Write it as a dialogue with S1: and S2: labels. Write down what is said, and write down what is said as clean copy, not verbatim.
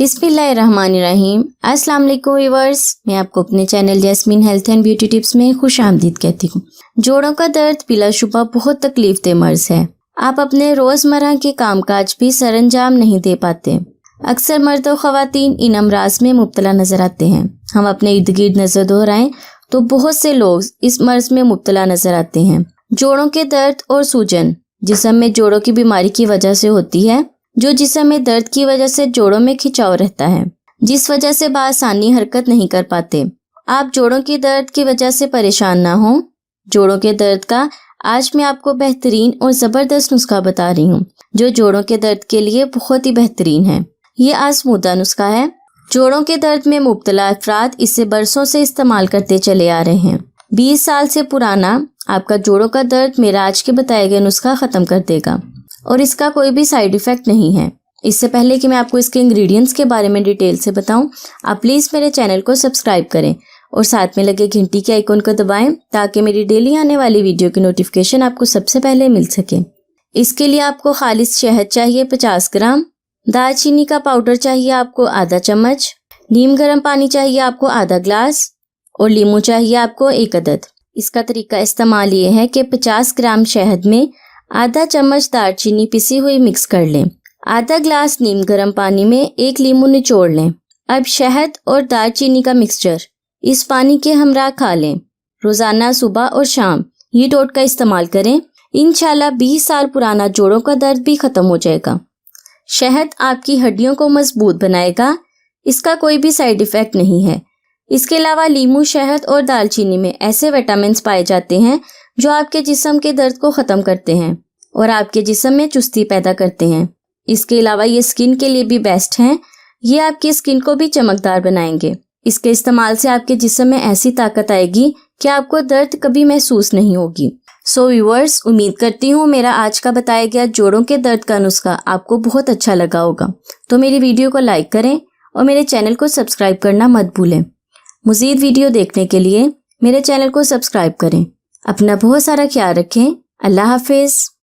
S1: बिस्मिल्लाहिर्रहमानिर्रहीम। अस्सलाम वालेकुम व्यूअर्स, मैं आपको अपने channel jasmine health and beauty tips में खुश आमदीद कहती हूँ। जोड़ों का दर्द बिलाशुबा बहुत तकलीफदेह मर्ज है। आप अपने रोजमर्रा के कामकाज भी सरअंजाम नहीं दे पाते। अक्सर मर्द और ख़वातीन इन अमराज में मुब्तला नजर आते हैं। हम अपने इर्द गिर्द नजर दोहराएं तो बहुत से लोग इस मर्ज में मुब्तला नजर आते हैं। जोड़ों के दर्द और सूजन जिस्म में जोड़ों की बीमारी की वजह से होती है, जो जिस्म में दर्द की वजह से जोड़ों में खिंचाव रहता है, जिस वजह से बासानी हरकत नहीं कर पाते। आप जोड़ों के दर्द की वजह से परेशान ना हो। जोड़ों के दर्द का आज मैं आपको बेहतरीन और ज़बरदस्त नुस्खा बता रही हूँ, जो जोड़ों के दर्द के लिए बहुत ही बेहतरीन है। ये आजमूदा नुस्खा है। जोड़ों के दर्द में मुब्तला अफराद इसे बरसों से इस्तेमाल करते चले आ रहे हैं। 20 साल से पुराना आपका जोड़ों का दर्द मेरा आज के बताए गए नुस्खा ख़त्म कर देगा और इसका कोई भी साइड इफ़ेक्ट नहीं है। इससे पहले कि मैं आपको इसके इंग्रेडिएंट्स के बारे में डिटेल से बताऊं, आप प्लीज़ मेरे चैनल को सब्सक्राइब करें और साथ में लगे घंटी के आइकन को दबाएं ताकि मेरी डेली आने वाली वीडियो की नोटिफिकेशन आपको सबसे पहले मिल सके। इसके लिए आपको खालिस शहद चाहिए 50 ग्राम, दालचीनी का पाउडर चाहिए आपको आधा चम्मच, नीम गर्म पानी चाहिए आपको आधा ग्लास और लीमू चाहिए आपको 1 अदद। इसका तरीका इस्तेमाल ये है कि 50 ग्राम शहद में आधा चम्मच दालचीनी पिसी हुई मिक्स कर लें। आधा ग्लास नीम गर्म पानी में 1 लीमू निचोड़ लें। अब शहद और दालचीनी का मिक्सचर इस पानी के हमरा खा लें। रोज़ाना सुबह और शाम ये टोटका इस्तेमाल करें। इंशाल्लाह 20 साल पुराना जोड़ों का दर्द भी ख़त्म हो जाएगा। शहद आपकी हड्डियों को मजबूत बनाएगा। इसका कोई भी साइड इफ़ेक्ट नहीं है। इसके अलावा लीमू, शहद और दालचीनी में ऐसे विटामिन्स पाए जाते हैं जो आपके जिस्म के दर्द को ख़त्म करते हैं और आपके जिस्म में चुस्ती पैदा करते हैं। इसके अलावा ये स्किन के लिए भी बेस्ट हैं। ये आपकी स्किन को भी चमकदार बनाएंगे। इसके इस्तेमाल से आपके जिस्म में ऐसी ताकत आएगी कि आपको दर्द कभी महसूस नहीं होगी। सो व्यूअर्स, उम्मीद करती हूँ मेरा आज का बताया गया जोड़ों के दर्द का नुस्खा आपको बहुत अच्छा लगा होगा। तो मेरी वीडियो को लाइक करें और मेरे चैनल को सब्सक्राइब करना मत भूलें। मज़ीद वीडियो देखने के लिए मेरे चैनल को सब्सक्राइब करें। अपना बहुत सारा ख्याल रखें। अल्लाह हाफिज़।